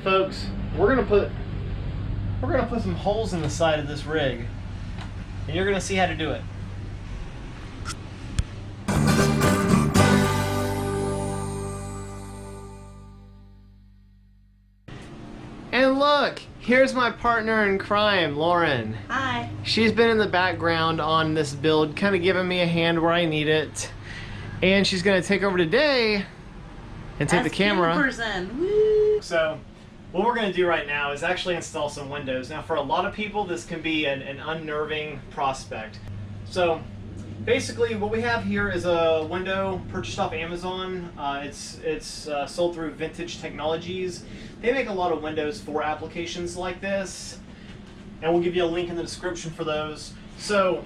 Folks, we're gonna put some holes in the side of this rig, and you're gonna see how to do it. And look, here's my partner in crime, Lauren. Hi. She's been in the background on this build, kind of giving me a hand where I need it. And she's gonna take over today and take the camera. Woo. So, what we're gonna do right now is actually install some windows. Now, for a lot of people, this can be an unnerving prospect. So, basically, what we have here is a window purchased off Amazon. It's sold through Vintage Technologies. They make a lot of windows for applications like this, and we'll give you a link in the description for those. So,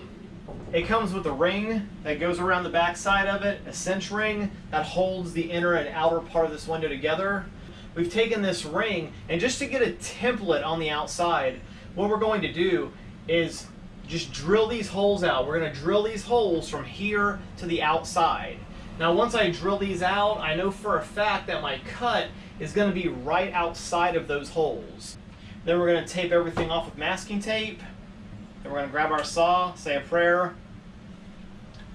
it comes with a ring that goes around the back side of it, a cinch ring that holds the inner and outer part of this window together. We've taken this ring, and just to get a template on the outside, what we're going to do is just drill these holes out. We're going to drill these holes from here to the outside. Now, once I drill these out, I know for a fact that my cut is going to be right outside of those holes. Then we're going to tape everything off with masking tape. Then we're going to grab our saw, say a prayer,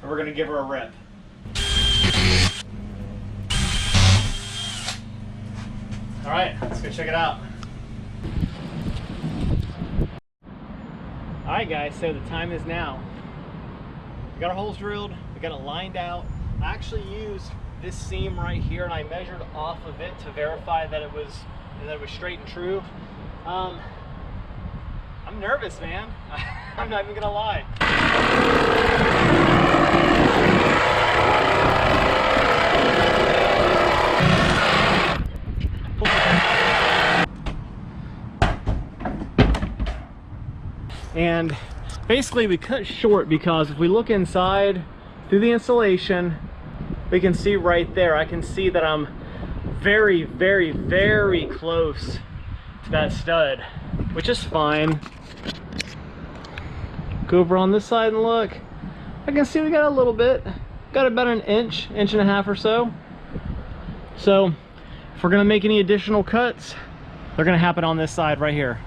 and we're going to give her a rip. All right, let's go check it out. All right, guys, so the time is now. We got our holes drilled, we got it lined out. I actually used this seam right here, and I measured off of it to verify that it was straight and true. I'm nervous, man. I'm not even gonna lie. And basically we cut short because if we look inside through the insulation, we can see right there, I can see that I'm very, very, very close to that stud, which is fine. Go over on this side and look. I can see we got a little bit, got about an inch and a half or so. So if we're gonna make any additional cuts, they're gonna happen on this side right here.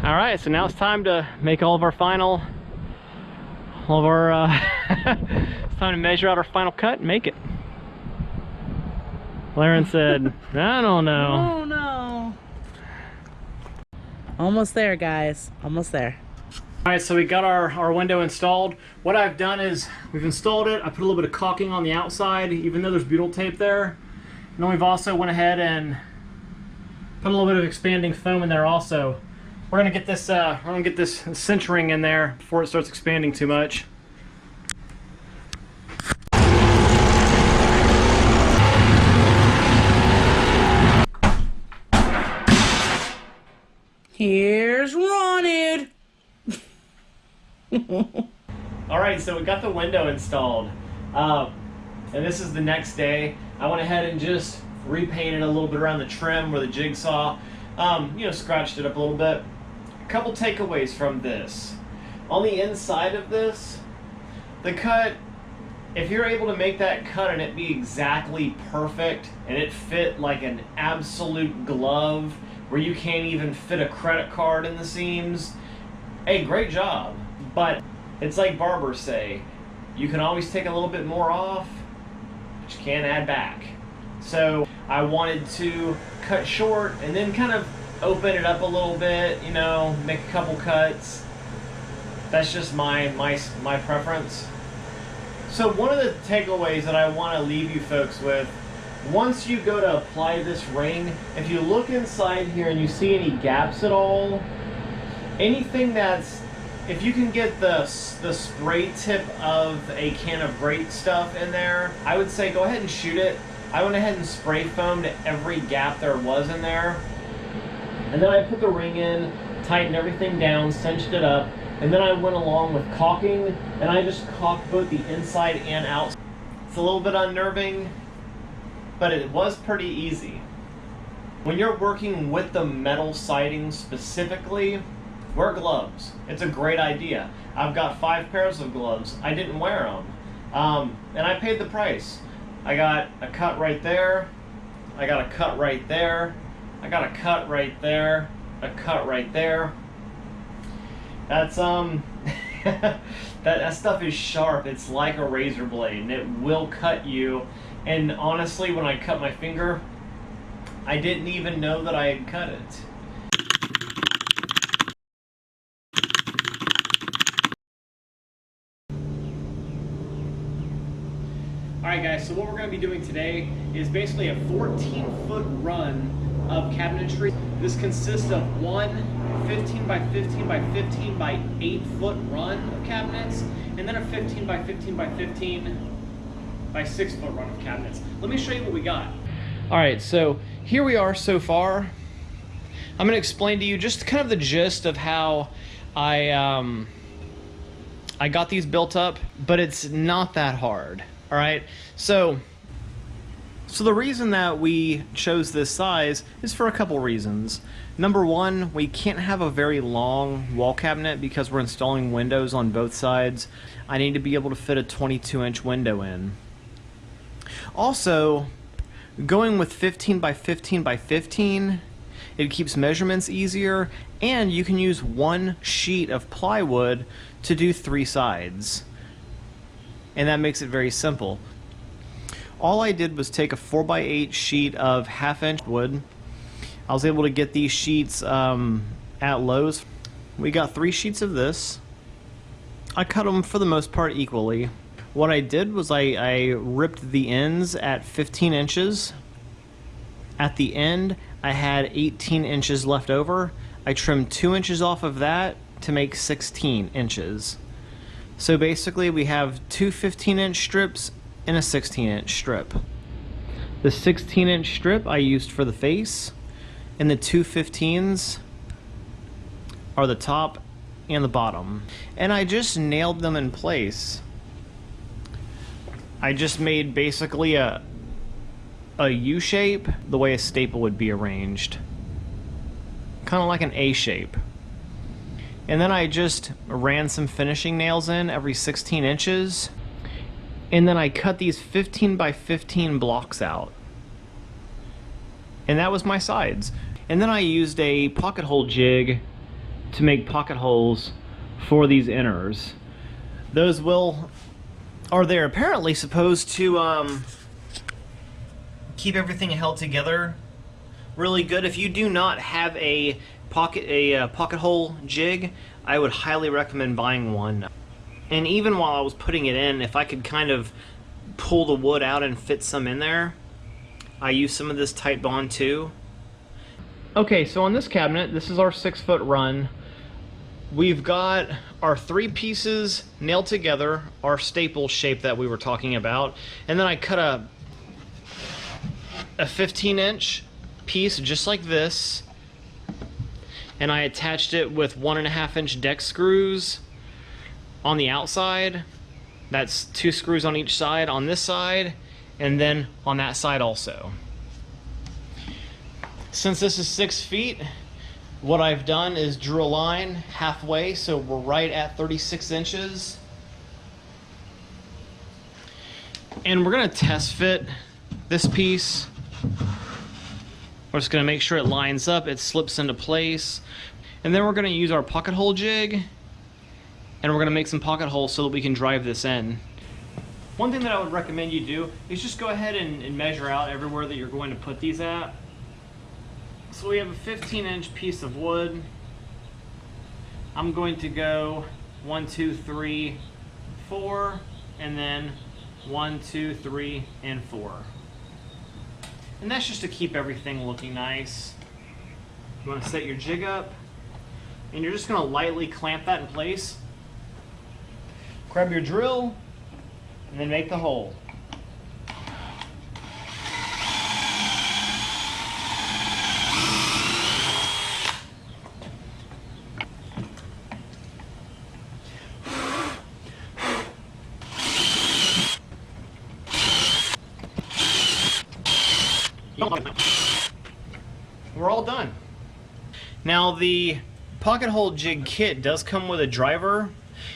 All right, so now it's time to make all of our final, it's time to measure out our final cut and make it. Laren said, I don't know. Oh no. Almost there, guys, almost there. All right, so we got our window installed. What I've done is we've installed it. I put a little bit of caulking on the outside, even though there's butyl tape there. And then we've also went ahead and put a little bit of expanding foam in there also. We're gonna get this cinch ring in there before it starts expanding too much. Here's wanted. All right, so we got the window installed, and this is the next day. I went ahead and just repainted a little bit around the trim where the jigsaw, you know, scratched it up a little bit. A couple takeaways from this. On the inside of this, the cut, if you're able to make that cut and it be exactly perfect and it fit like an absolute glove where you can't even fit a credit card in the seams, hey, great job. But it's like barbers say, you can always take a little bit more off, but you can't add back. So I wanted to cut short and then kind of open it up a little bit, you know, make a couple cuts. That's just my preference. So one of the takeaways that I want to leave you folks with, once you go to apply this ring, if you look inside here and you see any gaps at all, anything that's, if you can get the spray tip of a can of great stuff in there, I would say go ahead and shoot it. I went ahead and spray foamed every gap there was in there. And then I put the ring in, tightened everything down, cinched it up, and then I went along with caulking, and I just caulked both the inside and out. It's a little bit unnerving, but it was pretty easy. When you're working with the metal siding specifically, wear gloves. It's a great idea. I've got 5 pairs of gloves. I didn't wear them, and I paid the price. I got a cut right there. I got a cut right there. I got a cut right there. A cut right there. That's that stuff is sharp. It's like a razor blade, and it will cut you. And honestly, when I cut my finger, I didn't even know that I had cut it. Alright guys, so what we're going to be doing today is basically a 14-foot run of cabinetry. This consists of one 15 by 15 by 15 by 8 foot run of cabinets, and then a 15 by 15 by 15 by 6 foot run of cabinets. Let me show you what we got. Alright, so here we are so far. I'm going to explain to you just kind of the gist of how I got these built up, but it's not that hard. All right, so the reason that we chose this size is for a couple reasons. Number one, we can't have a very long wall cabinet because we're installing windows on both sides. I need to be able to fit a 22-inch window in. Also, going with 15 by 15 by 15, it keeps measurements easier, and you can use one sheet of plywood to do 3 sides. And that makes it very simple. All I did was take a 4x8 sheet of 1/2 inch wood. I was able to get these sheets at Lowe's. We got 3 sheets of this. I cut them for the most part equally. What I did was I ripped the ends at 15 inches. At the end, I had 18 inches left over. I trimmed 2 inches off of that to make 16 inches. So basically we have 2 15-inch strips and a 16-inch strip. The 16-inch strip I used for the face, and the 2 15s are the top and the bottom. And I just nailed them in place. I just made basically a U shape the way a staple would be arranged. Kind of like an A shape. And then I just ran some finishing nails in every 16 inches. And then I cut these 15 by 15 blocks out. And that was my sides. And then I used a pocket hole jig to make pocket holes for these inners. Those they're apparently supposed to keep everything held together really good. If you do not have a pocket hole jig, I would highly recommend buying one. And even while I was putting it in, if I could kind of pull the wood out and fit some in there, I used some of this tight bond too. Okay, so on this cabinet, this is our 6-foot run. We've got our 3 pieces nailed together, our staple shape that we were talking about, and then I cut a 15-inch piece just like this, and I attached it with 1.5-inch deck screws on the outside. That's 2 screws on each side on this side, and then on that side also. Since this is 6 feet, what I've done is drew a line halfway, so we're right at 36 inches. And we're gonna test fit this piece. We're just going to make sure it lines up, it slips into place. And then we're going to use our pocket hole jig, and we're going to make some pocket holes so that we can drive this in. One thing that I would recommend you do is just go ahead and measure out everywhere that you're going to put these at. So we have a 15-inch piece of wood. I'm going to go 1, 2, 3, 4, and then 1, 2, 3, and 4. And that's just to keep everything looking nice. You want to set your jig up, and you're just going to lightly clamp that in place. Grab your drill, and then make the hole. We're all done. Now the pocket hole jig kit does come with a driver,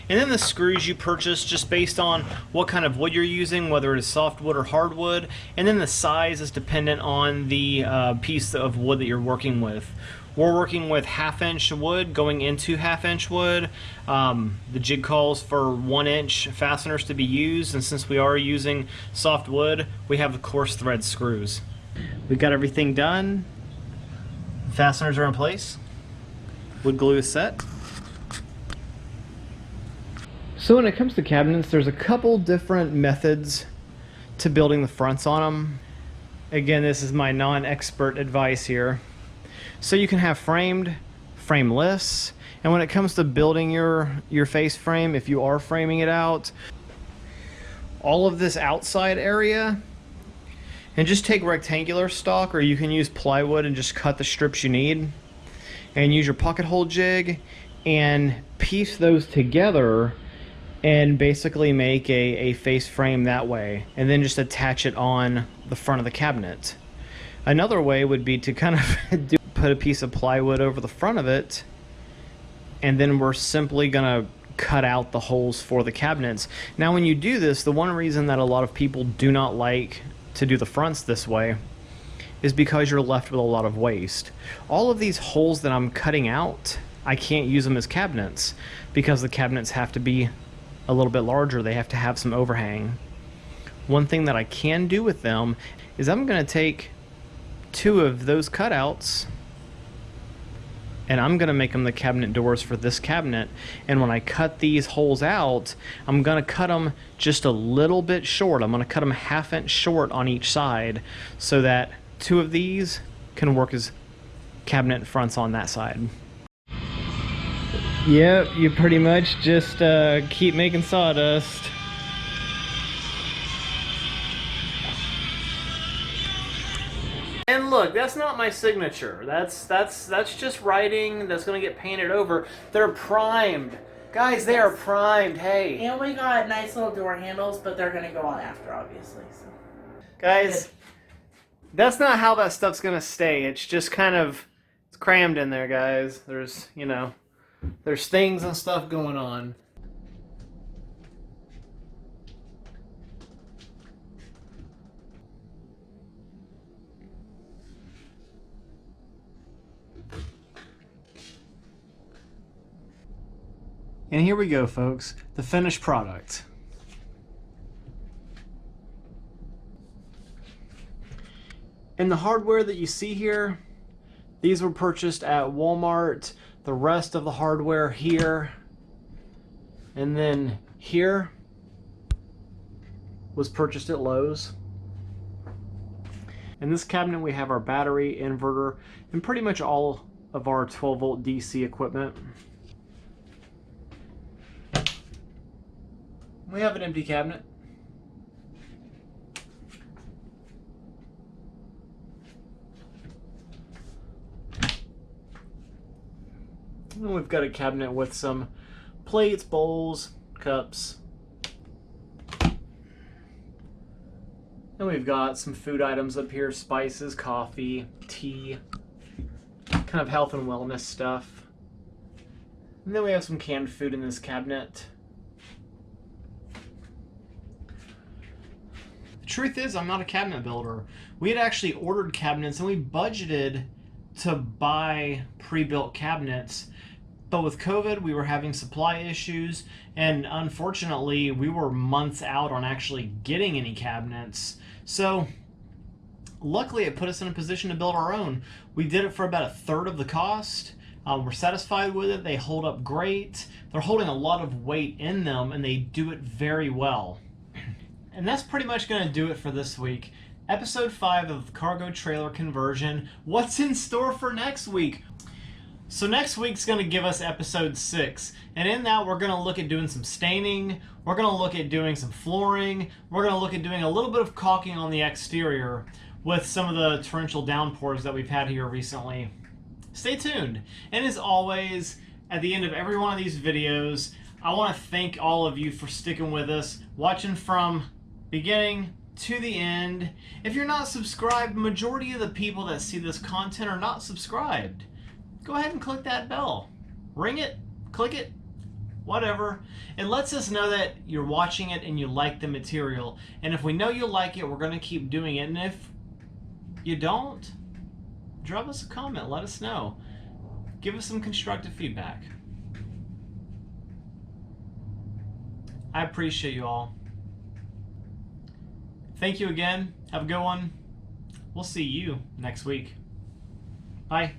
and then the screws you purchase just based on what kind of wood you're using, whether it is softwood or hardwood, and then the size is dependent on the piece of wood that you're working with. We're working with 1/2-inch wood going into 1/2-inch wood. The jig calls for 1-inch fasteners to be used, and since we are using soft wood, we have the coarse thread screws. We've got everything done. Fasteners are in place. Wood glue is set. So when it comes to cabinets, there's a couple different methods to building the fronts on them. Again, this is my non-expert advice here. So you can have framed, frameless, and when it comes to building your face frame, if you are framing it out, all of this outside area, and just take rectangular stock, or you can use plywood and just cut the strips you need, and use your pocket hole jig and piece those together and basically make a face frame that way, and then just attach it on the front of the cabinet. Another way would be to kind of put a piece of plywood over the front of it, and then we're simply gonna cut out the holes for the cabinets. Now when you do this, the one reason that a lot of people do not like to do the fronts this way is because you're left with a lot of waste. All of these holes that I'm cutting out, I can't use them as cabinets because the cabinets have to be a little bit larger. They have to have some overhang. One thing that I can do with them is I'm going to take 2 of those cutouts and I'm going to make them the cabinet doors for this cabinet. And when I cut these holes out, I'm going to cut them just a little bit short. I'm going to cut them 1/2-inch short on each side so that 2 of these can work as cabinet fronts on that side. Yep, you pretty much just keep making sawdust. And look, that's not my signature. That's just writing that's gonna get painted over. They're primed. Guys, they are primed, hey. And we got nice little door handles, but they're gonna go on after, obviously. So. Guys, that's not how that stuff's gonna stay. It's just kind of, it's crammed in there, guys. There's, you know, there's things and stuff going on. And here we go, folks, the finished product. And the hardware that you see here, these were purchased at Walmart. The rest of the hardware here and then here was purchased at Lowe's. In this cabinet we have our battery, inverter, and pretty much all of our 12-volt DC equipment. We have an empty cabinet. And we've got a cabinet with some plates, bowls, cups. And we've got some food items up here, spices, coffee, tea, kind of health and wellness stuff. And then we have some canned food in this cabinet. The truth is, I'm not a cabinet builder. We had actually ordered cabinets and we budgeted to buy pre-built cabinets, but with COVID we were having supply issues, and unfortunately we were months out on actually getting any cabinets. So luckily it put us in a position to build our own. We did it for about 1/3 of the cost. We're satisfied with it. They hold up great. They're holding a lot of weight in them and they do it very well. And that's pretty much going to do it for this week. Episode 5 of Cargo Trailer Conversion. What's in store for next week? So next week's going to give us episode 6. And in that we're going to look at doing some staining. We're going to look at doing some flooring. We're going to look at doing a little bit of caulking on the exterior with some of the torrential downpours that we've had here recently. Stay tuned. And as always, at the end of every one of these videos, I want to thank all of you for sticking with us, watching from beginning to the end. If you're not subscribed, majority of the people that see this content are not subscribed. Go ahead and click that bell. Ring it, click it, whatever. It lets us know that you're watching it and you like the material. And if we know you like it, we're going to keep doing it. And if you don't, drop us a comment. Let us know. Give us some constructive feedback. I appreciate you all. Thank you again. Have a good one. We'll see you next week. Bye.